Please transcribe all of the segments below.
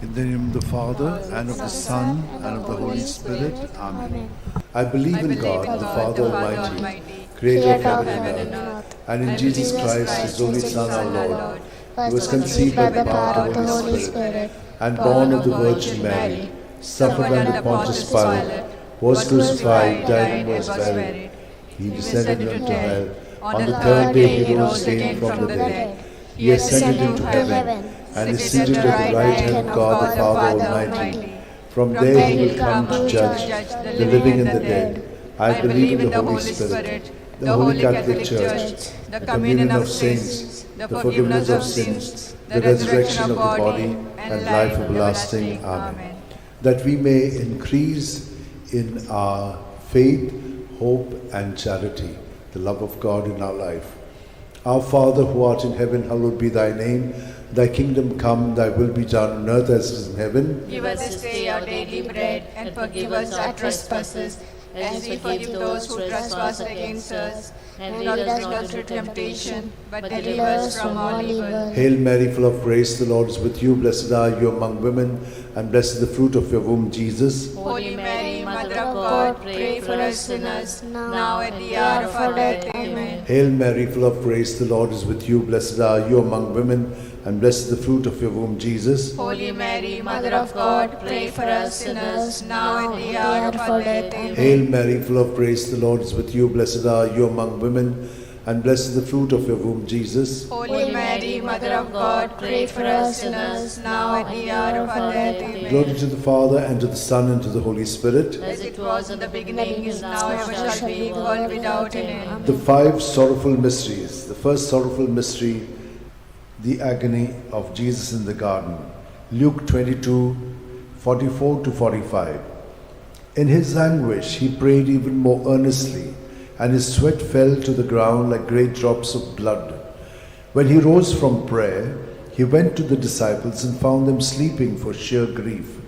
In the name of the Father, and of the Son, and of the Holy Spirit. Amen. I believe in God, the Father Almighty, creator of heaven and earth, and in Jesus Christ, his only Son, our Lord, who was conceived by the power of the Holy Spirit, and born of the Virgin Mary, suffered under Pontius Pilate, was crucified, died, and was buried. He descended into hell. On the third day he rose again from the dead. He ascended into heaven, and is seated at the right hand of God the Father Almighty. From there he will come to judge the living and the dead. I believe in the Holy Spirit, the Holy Catholic Church, the communion of saints, the forgiveness of sins, the resurrection of the body, and life everlasting. Amen. That we may increase in our faith, hope, and charity, the love of God in our life. Our Father who art in heaven, hallowed be thy name. Thy kingdom come, thy will be done on earth as it is in heaven. Give us this day our daily bread, and forgive us our trespasses, as we forgive those who trespass against us. And lead us not into temptation, but deliver us from all evil. Hail Mary, full of grace, the Lord is with you. Blessed are you among women, and blessed is the fruit of your womb, Jesus. Holy Mary, Mother of God, pray for us sinners, now and at the hour of our death. Amen. Hail Mary, full of grace, the Lord is with you. Blessed are you among women, and blessed is the fruit of your womb, Jesus. Holy Mary, Mother of God, pray for us sinners, now and at the hour of our death. Amen. Hail Mary, full of grace, the Lord is with you. Blessed are you among women, and blessed is the fruit of your womb, Jesus. Holy Mary, Mother of God, pray for us sinners, now and at the hour of our death. Amen. Glory to the Father, and to the Son, and to the Holy Spirit. As it was in the beginning, is now, and ever shall be, world without end. The five sorrowful mysteries. The first sorrowful mystery, the agony of Jesus in the garden. Luke 22, 44 to 45. In his anguish, he prayed even more earnestly, and his sweat fell to the ground like great drops of blood. When he rose from prayer, he went to the disciples and found them sleeping for sheer grief.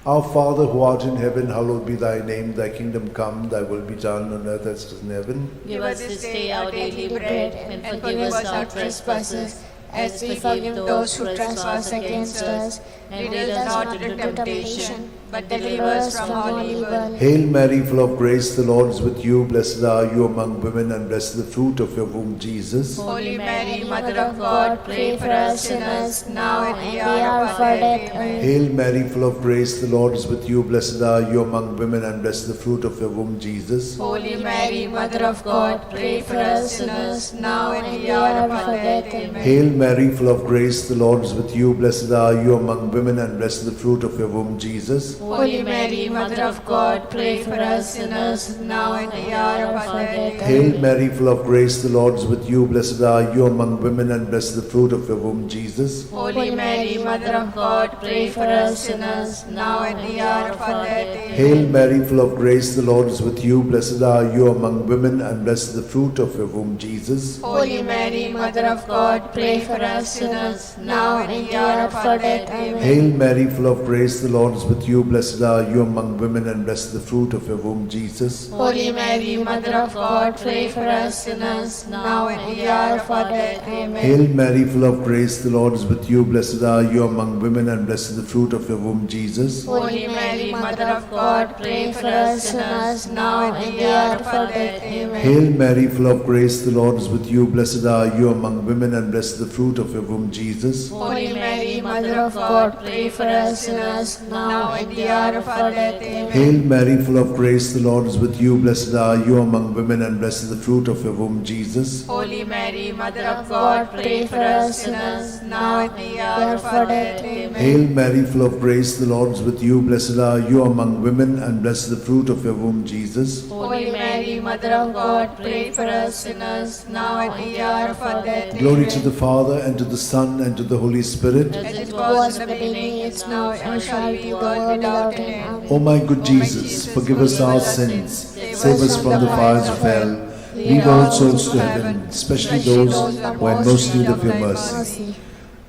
Our Father who art in heaven, hallowed be thy name. Thy kingdom come, thy will be done on earth as it is in heaven. Give us this day our daily bread, and forgive us our trespasses, as we forgive those who trespass against us. And lead us not into temptation, but deliver us from all evil. Hail Mary, full of grace, the Lord is with you. Blessed are you among women, and blessed is the fruit of your womb, Jesus. Holy Mary, Mother of God, pray for us sinners, now and at the hour of our death. Amen. Hail Mary, full of grace, the Lord is with you. Blessed are you among women, and blessed is the fruit of your womb, Jesus. Holy Mary, Mother of God, pray for us sinners, now and at the hour of our death. Amen. Hail Mary, full of grace, the Lord is with you. Blessed are you among women, and blessed is the fruit of your womb, Jesus. Holy Mary, Mother of God, pray for us sinners, now and at the hour of our death. Hail Mary, full of grace, the Lord is with you. Blessed are you among women, and blessed is the fruit of your womb, Jesus. Holy Mary, Mother of God, pray for us sinners, now and at the hour of our death. Amen. Hail Mary, full of grace, the Lord is with you. Blessed are you among women, and blessed is the fruit of your womb, Jesus. Holy Mary, Mother of God, pray for us sinners, now and at the hour of our death. Amen. Hail Mary, full of grace, the Lord is with you. Blessed are you among women, and blessed is the fruit of your womb, Jesus. Holy Mary, Mother of God, pray for us sinners, now and at the hour of our death. Amen. Hail Mary, full of grace, the Lord is with you. Blessed are you among women, and blessed is the fruit of your womb, Jesus. Holy Mary, Mother of God, pray for us sinners, now and at the hour of our death. Amen. Hail Mary, full of grace, the Lord is with you. Blessed are you among women, and blessed is the fruit of your womb, Jesus. Holy Mary, Mother of God, pray for us sinners, now and at the hour of our death. Amen. Hail Mary, full of grace, the Lord is with you. Blessed are you among women, and blessed is the fruit of your womb, Jesus. Holy Mary, Mother of God, pray for us sinners, now and at the hour of our death. Amen. Hail Mary, full of grace, the Lord is with you. Blessed are you among women, and blessed is the fruit of your womb, Jesus. Holy Mary, Mother of God, pray for us sinners, now and at the hour of our death. Glory to the Father, and to the Son, and to the Holy Spirit. As it was in the beginning, is now, and shall be, world without end. O my good Jesus, forgive us our sins, save us from the fires of hell. Lead all souls to heaven, especially those who are in most need of your mercy.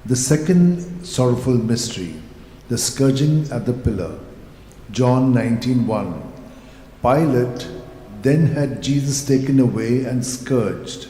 The second sorrowful mystery, the scourging at the pillar. John 19:1. Pilate then had Jesus taken away and scourged.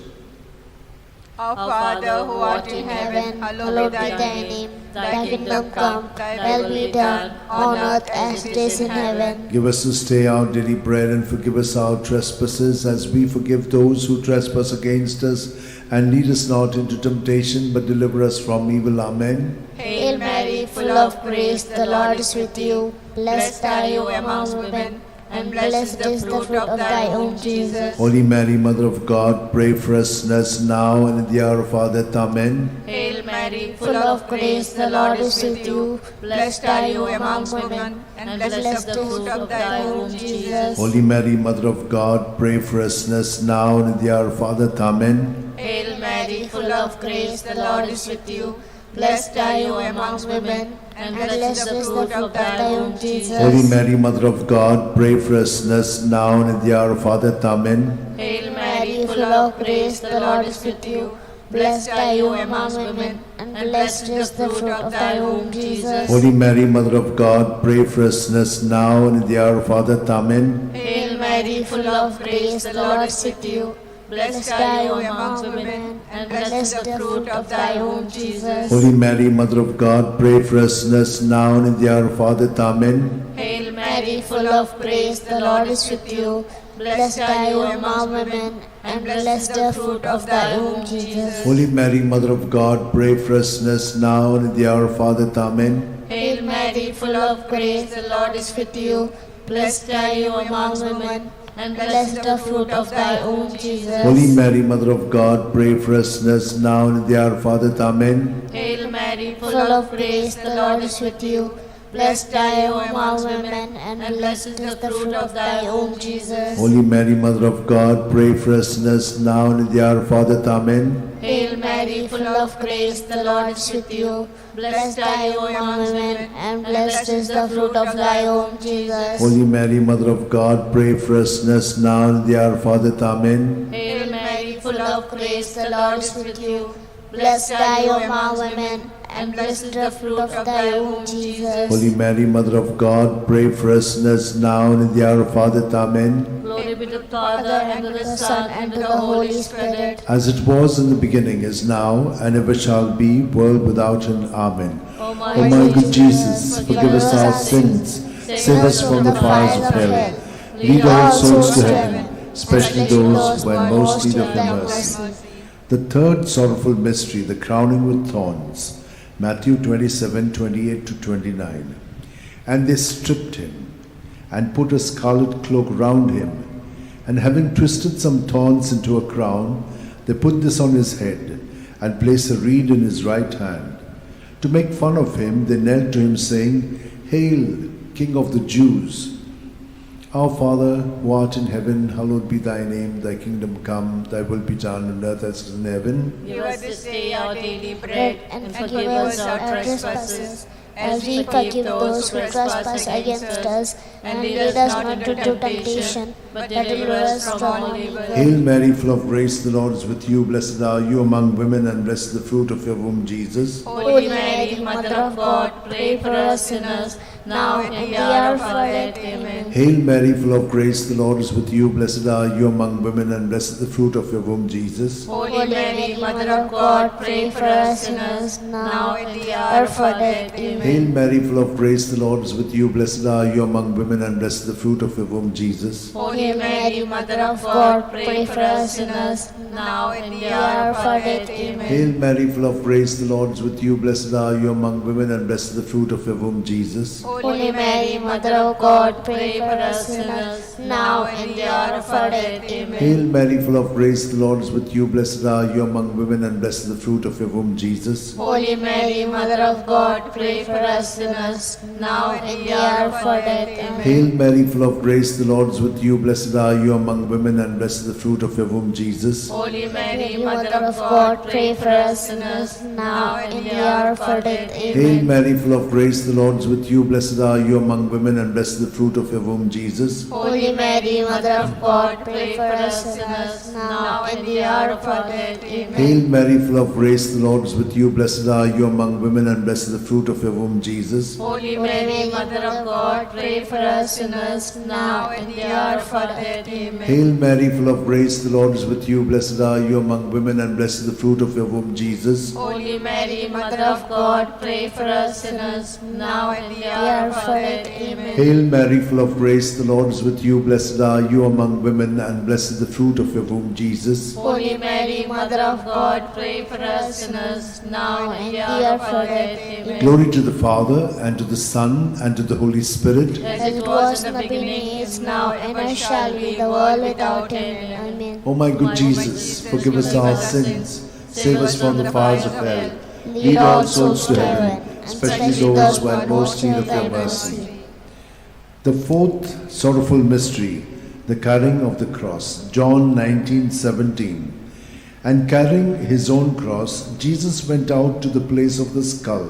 Our Father who art in heaven, hallowed be thy name. Thy kingdom come, thy will be done, on earth as it is in heaven. Give us this day our daily bread, and forgive us our trespasses, as we forgive those who trespass against us. And lead us not into temptation, but deliver us from evil. Amen. Hail Mary, full of grace, the Lord is with you. Blessed are you among women, and blessed is the fruit of thy womb, Jesus. Holy Mary, Mother of God, pray for us sinners now and at the hour of our death. Amen. Hail Mary, full of grace, the Lord is with you. Blessed are you among women, and blessed is the fruit of thy womb, Jesus. Holy Mary, Mother of God, pray for us sinners now and at the hour of our death. Amen. Hail Mary, full of grace, the Lord is with you. Blessed are you among women, and blessed is the fruit of thy womb, Jesus. Holy Mary, Mother of God, pray for us sinners now and at the hour of our death. Amen. Hail Mary, full of grace, the Lord is with you. Blessed are you among women, and blessed is the fruit of thy womb, Jesus. Holy Mary, Mother of God, pray for us sinners now and at the hour of our death. Amen. Hail Mary, full of grace, the Lord is with you. Blessed are you among women, and blessed is the fruit of thy womb, Jesus. Holy Mary, Mother of God, pray for us sinners now and at the hour of our death. Amen. Hail Mary, full of grace, the Lord is with you. Blessed are you among women, and blessed is the fruit of thy womb, Jesus. Holy Mary, Mother of God, pray for us sinners now and at the hour of our death. Amen. Hail Mary, full of grace, the Lord is with you. Blessed are you among women, and blessed is the fruit of thy womb, Jesus. Holy Mary, Mother of God, pray for us sinners now and at the hour of our death. Amen. Hail Mary, full of grace, the Lord is with you. Blessed are you among women, and blessed is the fruit of thy womb, Jesus. Holy Mary, Mother of God, pray for us sinners now and at the hour of our death. Amen. Hail Mary, full of grace, the Lord is with you. Blessed are you among women, and blessed is the fruit of thy womb, Jesus. Holy Mary, Mother of God, pray for us sinners now and at the hour of our death. Amen. Hail Mary, full of grace, the Lord is with you. Blessed are you among women, and blessed is the fruit of thy womb, Jesus. Holy Mary, Mother of God, pray for us sinners now and at the hour of our death. Amen. Glory be to the Father, and to the Son, and to the Holy Spirit. As it was in the beginning, is now, and ever shall be, world without end. Amen. O my good Jesus, forgive us our sins, save us from the fires of hell, lead all souls to heaven, especially those who are in most need of your mercy. The third sorrowful mystery, the crowning with thorns. Matthew 27:28-29. And they stripped him, and put a scarlet cloak round him, and having twisted some thorns into a crown, they put this on his head, and placed a reed in his right hand. To make fun of him, they knelt to him, saying, Hail, King of the Jews! Our Father, who art in heaven, hallowed be thy name. Thy kingdom come, thy will be done on earth as it is in heaven. Give us this day our daily bread, and forgive us our trespasses, as we forgive those who trespass against us. And lead us not into temptation, but deliver us from evil. Hail Mary, full of grace, the Lord is with you. Blessed are you among women, and blessed is the fruit of your womb, Jesus. Holy Mary, Mother of God, pray for us sinners, now and at the hour of our death. Amen. Hail Mary, full of grace, the Lord is with you. Blessed are you among women, and blessed is the fruit of your womb, Jesus. Holy Mary, Mother of God, pray for us sinners, now and at the hour of our death. Amen. Hail Mary, full of grace, the Lord is with you. Blessed are you among women, and blessed is the fruit of your womb, Jesus. Holy Mary, Mother of God, pray for us sinners, now and at the hour of our death. Amen. Hail Mary, full of grace, the Lord is with you. Blessed are you among women, and blessed is the fruit of your womb, Jesus. Holy Mary, Mother of God, pray for us sinners, now and at the hour of our death. Amen. Hail Mary, full of grace, the Lord is with you. Blessed are you among women, and blessed is the fruit of your womb, Jesus. Holy Mary, Mother of God, pray for us sinners, now and at the hour of our death. Amen. Hail Mary, full of grace, the Lord is with you. Blessed are you among women, and blessed is the fruit of your womb, Jesus. Holy Mary, Mother of God, pray for us sinners, now and at the hour of our death. Amen. Hail Mary, full of grace, the Lord is with you. Blessed blessed are you among women, and blessed is the fruit of your womb, Jesus. Holy Mary, Mother of God, pray for us sinners, now and the hour of our death. Amen. Hail Mary, full of grace, the Lord is with you. Blessed are you among women, and blessed is the fruit of your womb, Jesus. Holy Mary, Mother of God, pray for us sinners, now and the hour of our death. Amen. Hail Mary, full of grace, the Lord is with you. Blessed are you among women, and blessed is the fruit of your womb, Jesus. Holy Mary, Mother of God, pray for us sinners, now and the hour of our death. Amen. Hail Mary, full of grace, the Lord is with you. Blessed are you among women, and blessed is the fruit of your womb, Jesus. Holy Mary, Mother of God, pray for us sinners, now and the hour of our death. Amen. Glory to the Father, and to the Son, and to the Holy Spirit. As it was in the beginning, is now, and ever shall be, the world without end. Amen. O my good Jesus, forgive us our sins, save us from the fires of hell, lead all souls to heaven, especially those who are most in need of your mercy. The fourth sorrowful mystery, the carrying of the cross. John 19:17. And carrying his own cross, Jesus went out to the place of the skull,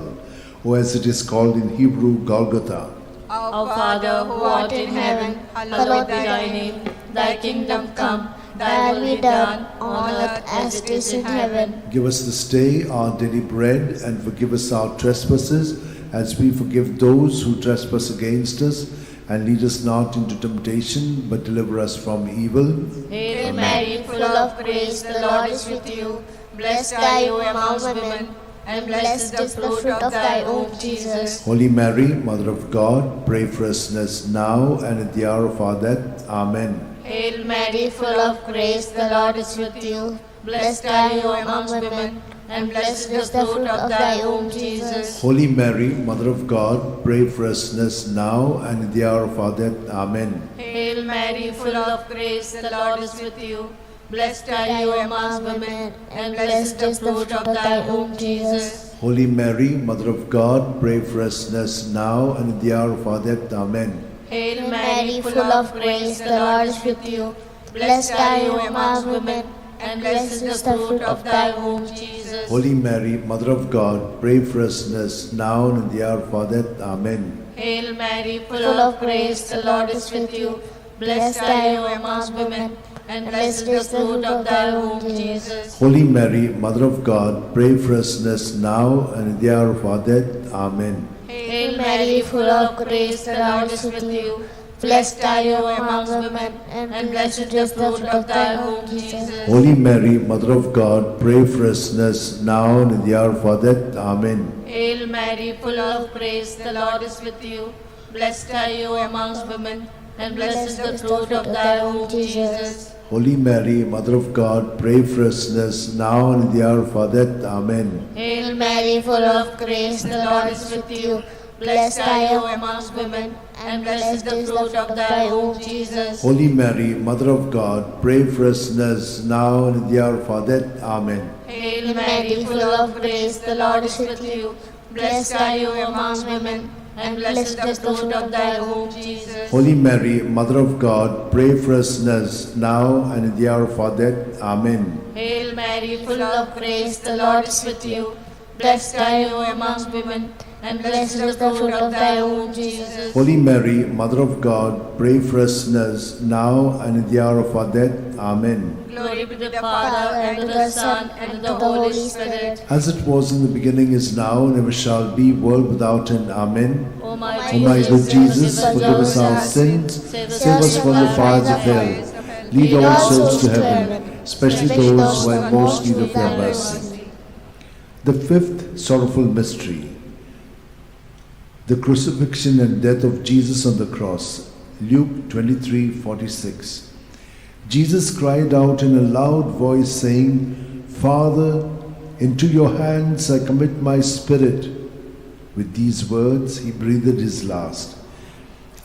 or as it is called in Hebrew, Golgotha. Our Father, who art in heaven, hallowed be thy name. Thy kingdom come, thy will be done, on earth as it is in heaven. Give us this day our daily bread, and forgive us our trespasses, as we forgive those who trespass against us. And lead us not into temptation, but deliver us from evil. Hail Mary, full of grace, the Lord is with you. Blessed are you among women, and blessed is the fruit of thy womb, Jesus. Holy Mary, Mother of God, pray for us sinners now and at the hour of our death. Amen. Hail Mary, full of grace, the Lord is with you. Blessed are you among women, and blessed is the fruit of thy womb, Jesus. Holy Mary, Mother of God, pray for us sinners now and at the hour of our death. Amen. Hail Mary, full of grace, the Lord is with you. Blessed are you among women, and blessed is the fruit of thy womb, Jesus. Holy Mary, Mother of God, pray for us sinners now and at the hour of our death. Amen. Hail Mary, full of grace, the Lord is with you. Blessed are you among women, and blessed is the fruit of thy womb, Jesus. Holy Mary, Mother of God, pray for us sinners now and at the hour of our death. Amen. Hail Mary, full of grace, the Lord is with you. Blessed are you among women, and blessed is the fruit of thy womb, Jesus. Holy Mary, Mother of God, pray for us sinners now and at the hour of our death. Amen. Hail Mary, full of grace, the Lord is with you. Blessed are you among women, and blessed is the fruit of thy womb, Jesus. Holy Mary, Mother of God, pray for us sinners now and at the hour of our death. Amen. Hail Mary, full of grace, the Lord is with you. Blessed are you among women, and blessed is the fruit of thy womb, Jesus. Holy Mary, Mother of God, pray for us sinners now and at the hour of our death. Amen. Hail Mary, full of grace, the Lord is with you. Blessed are you among women, and blessed is the fruit of thy womb, Jesus. Holy Mary, Mother of God, pray for us sinners now and at the hour of our death. Amen. Hail Mary, full of grace, the Lord is with you. Blessed are you among women, and blessed is the fruit of thy womb, Jesus. Holy Mary, Mother of God, pray for us sinners now and at the hour of our death. Amen. Hail Mary, full of grace, the Lord is with you. Blessed are you among women, and blessed is the fruit of thy womb, Jesus. Holy Mary, Mother of God, pray for us sinners now and at the hour of our death. Amen. Glory be to the Father, and to the Son, and to the Holy Spirit. As it was in the beginning, is now, and ever shall be, world without end. Amen. O my O my good Jesus, forgive us our sins, save us from the fires of hell, lead all souls to heaven, especially those who are in most need of your mercy. The fifth sorrowful mystery, the crucifixion and death of Jesus on the cross. Luke 23:46. Jesus cried out in a loud voice, saying, Father, into your hands I commit my spirit. With these words he breathed his last.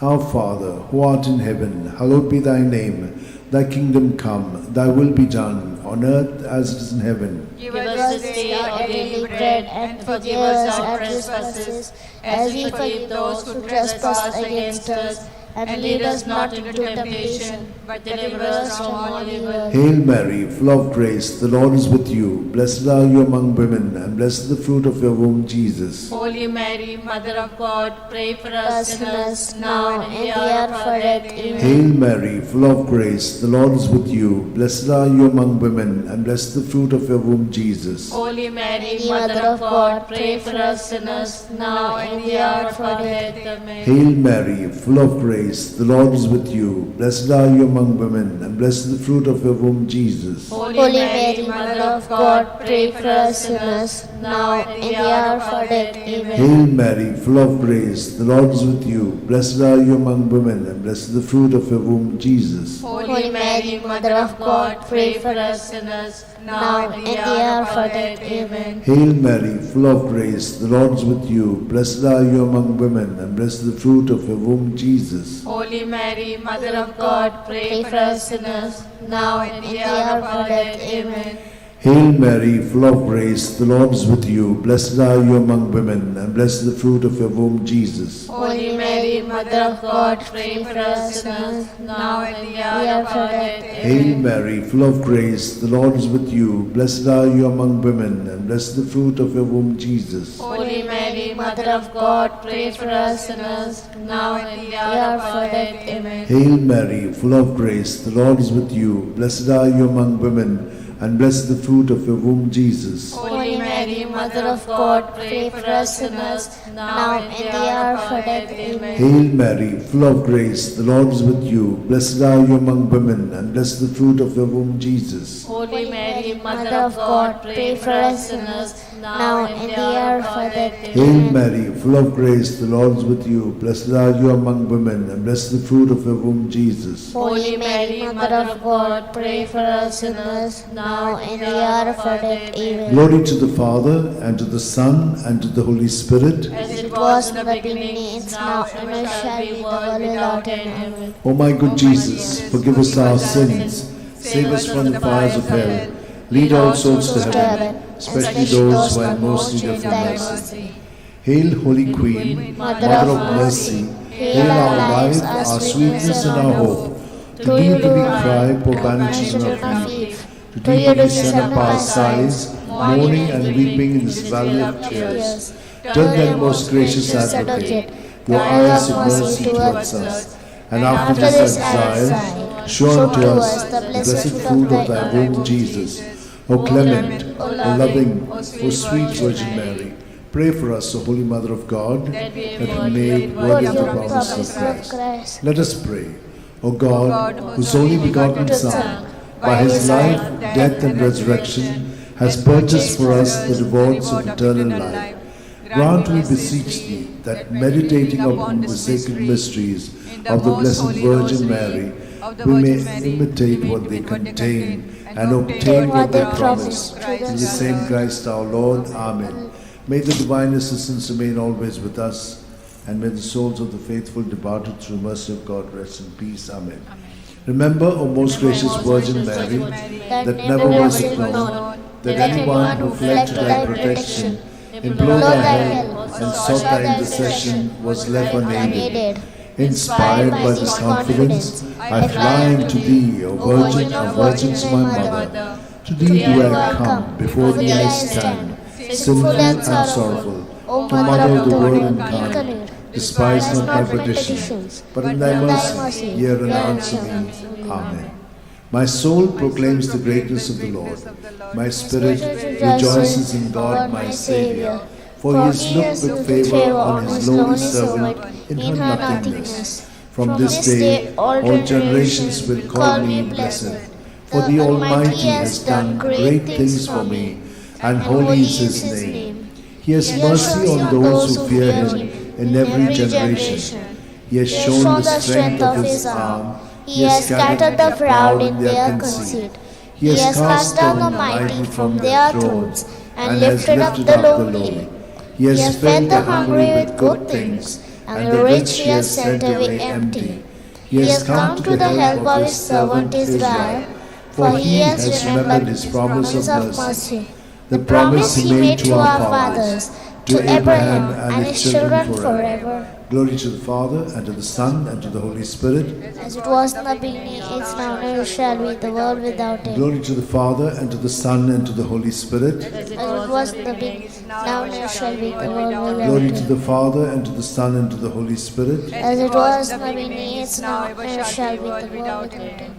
Our Father, who art in heaven, hallowed be thy name. Thy kingdom come, thy will be done, on earth as it is in heaven. Give us this day our daily bread, and forgive us our trespasses, as we forgive those who trespass against us. and lead us not into temptation, but deliver us from all evil. Hail Mary, full of grace, the Lord is with you. Blessed are you among women, and blessed is the fruit of your womb, Jesus. Holy Mary, Mother of God, pray for us sinners, now and in the hour of our death. Amen. Hail Mary, full of grace, the Lord is with you. Blessed are you among women, and blessed is the fruit of your womb, Jesus. Holy Mary, Mother of God, pray for us sinners, now and in the hour of our death. Amen. Hail Mary, full of grace, the Lord is with you. Blessed are you among women, and blessed is the fruit of your womb, Jesus. Holy Mary, Mother of God, pray for us sinners, now and in the hour of our death. Amen. Hail Mary, full of grace, the Lord is with you. Blessed are you among women, and blessed is the fruit of your womb, Jesus. Holy Mary, Mother of God, pray for us sinners, now and in the hour of our death. Amen. Hail Mary, full of grace, the Lord is with you. Blessed are you among women, and blessed is the fruit of your womb, Jesus. Holy Mary, Mother of God, pray for us sinners, now and in the hour of our death. Amen. Hail Mary, full of grace, the Lord is with you. Blessed are you among women, and blessed is the fruit of your womb, Jesus. Holy Mary, Mother of God, pray for us sinners, now and in the hour of our death. Hail Mary, full of grace, the Lord is with you. Blessed are you among women, and blessed is the fruit of your womb, Jesus. Holy Mary, Mother of God, pray for us sinners, now and in the hour of our death. Amen. Hail Mary, full of grace, the Lord is with you. Blessed are you among women, and blessed is the fruit of your womb, Jesus. Holy Mary, Mother of God, pray for us sinners, now and in the hour of our death. Amen. Hail Mary, full of grace, the Lord is with you. Blessed are you among women, and blessed is the fruit of your womb, Jesus. Holy Mary, Mother of God, pray for us sinners, now and in the hour of our death. Hail Mary, full of grace, the Lord is with you. Blessed are you among women, and blessed is the fruit of your womb, Jesus. Holy Mary, Mother of God, pray for us sinners, now and in the hour of our death. Amen. Glory to the Father, and to the Son, and to the Holy Spirit. As it was in the beginning, is now, and ever shall be, world without end. Amen. O my good Jesus, forgive us our sins, save us from the fires of hell, lead all souls to heaven, especially those who are in most need of your mercy. Hail, Holy Queen, Mother of mercy, hail our life, our sweetness, and our hope. To thee do we cry, poor banished of Eve. To thee do we send up our sighs, mourning and weeping in this valley of tears. Turn then, most gracious Advocate, your eyes of mercy towards us, and after this exile, show unto us the blessed fruit of thy womb, Jesus. O clement, O loving, O sweet Virgin Mary, pray for us, O Holy Mother of God, that we may be made worthy of the promise of Christ. Let us pray. O God, whose only begotten Son, by his life, death, and resurrection, has purchased for us the rewards of eternal life, grant, we beseech thee, that meditating upon the sacred mysteries of the Blessed Virgin Mary, we may imitate what they contain and obtain what they promise. Through the same Christ our Lord. Amen. May the divine assistance remain always with us, and may the souls of the faithful departed through the mercy of God rest in peace. Amen. Remember, O most gracious Virgin Mary, that never was it known that anyone who fled to thy protection, implored thy help, and sought thy intercession was left unaided. Inspired by this confidence, I fly unto thee, O Virgin of Virgins, my Mother. To thee do I come, before thee I stand, sinful and sorrowful. O Mother of the Word incarnate, despise not my petitions, but in thy mercy hear and answer me. Amen. My soul proclaims the greatness of the Lord. My spirit rejoices in God my Saviour, for he has looked with favour on his lowly servant in her nothingness. From this day all generations will call me blessed, for the Almighty has done great things for me, and holy is his name. He has mercy on those who fear him in every generation. He has shown the strength of his arm. He has scattered the proud in their conceit. He has cast down the mighty from their thrones, and lifted up the lowly. He has fed the hungry with good things, and the rich he has sent away empty. He has come to the help of his servant Israel, for he has remembered his promise of mercy, the promise he made to our fathers, to Abraham and his children forever. forever. Glory to the Father, and to the Son, and to the Holy Spirit. As it was in the beginning, is now, and ever shall be, the world without end. Glory to the Father, and to the Son, and to the Holy Spirit. As it was in the beginning, now, and ever shall be, the world without Glory to end. the Father, and to the Son, and to the Holy Spirit. As it was in the beginning, is now, and ever shall be, the world without end.